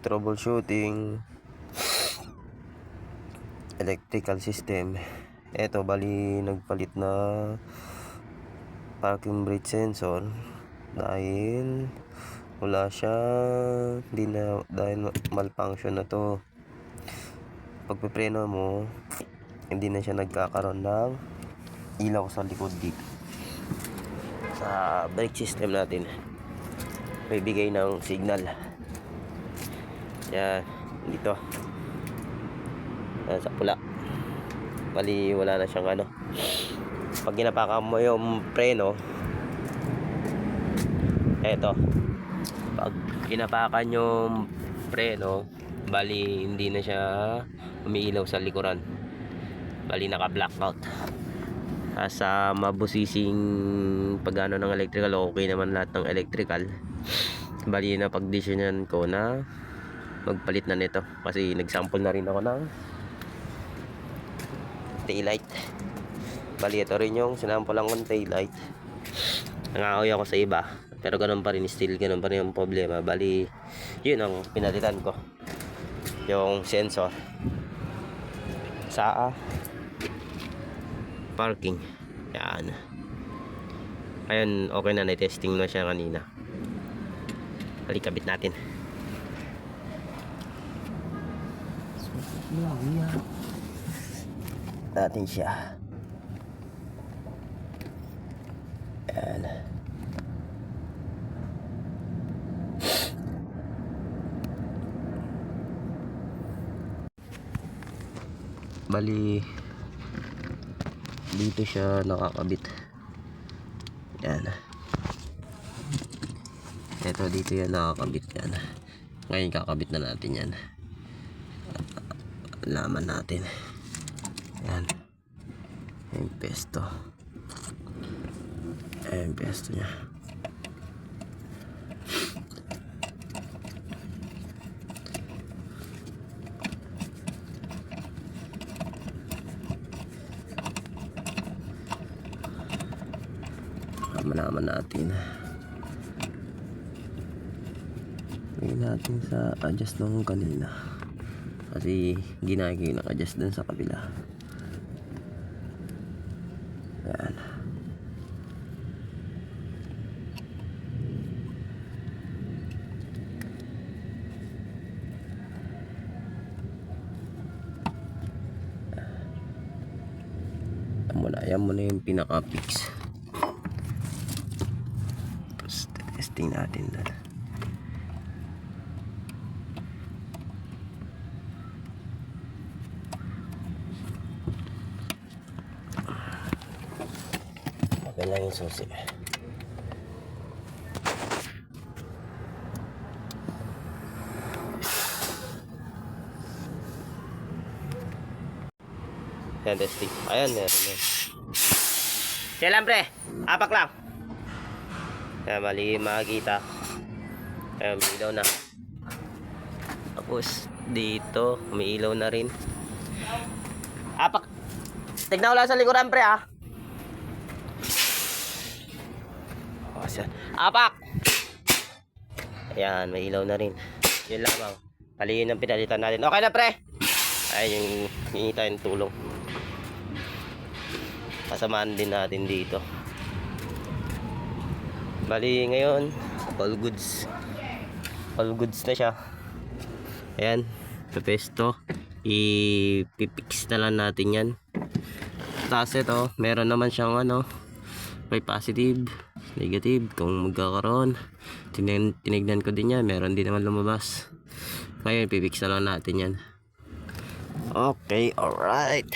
troubleshooting electrical system. Eto, bali nagpalit na parking brake sensor dahil wala siya, dahil malfunction na to. Pagpipreno mo, hindi na siya nagkakaroon ng ilaw sa likod dito sa brake system natin. May bigay ng signal yan dito. Yan, sa pula, bali wala na siyang ano. Pag ginapakan mo yung preno, eto, pag ginapakan yung preno, bali hindi na siya umiilaw sa likuran, bali naka blackout. Sa mabusising pagano ng electrical, okay naman lahat ng electrical. Bali na pagdesisyonan ko na magpalit na nito kasi nagsample na rin ako ng taillight. Bali ito rin yung sinample lang ng taillight. Nangahoy ako sa iba pero ganun pa rin, still ganun pa rin yung problema. Bali yun ang pinalitan ko, yung sensor sa parking. Yan. Ayun, okay na, na-testing na siya kanina. Balik, kabit natin. Natin siya. Yan. Bali dito siya nakakabit. Yan. Ito dito yan nakakabit yan. Ngayon kakabit na natin yan. Laman natin. Yan. Yung pesto. Yung pesto niya. Laman natin. Lagyan natin sa adjust ng kanina kasi ginagay ng adjust dun sa kabila. Yan. Yan muna yung pinaka-fix. Tapos testing natin doon. Okay lang yung susi. Yan, testing. Ayan, yan. Kailan pre? Apak lang. Yan, mali makikita. Ayan, may ilaw na. Tapos dito, may ilaw na rin. Apak. Tignan ko lang sa likuran pre ah. Apak. Ayan, may ilaw na rin. Yun lamang. Mali yun ang pinalitan natin. Okay na pre. Ayan yung hinihintay yung tulong. Kasamaan din natin dito. Bali ngayon all goods na siya. Ayan, pepesto, ipipix na lang natin yan. Tapos ito, meron naman siyang ano, may positive, negative. Kung magkakaroon, tinignan ko din yan, meron din naman lumabas. Ngayon pipix na lang natin yan. Okay, alright.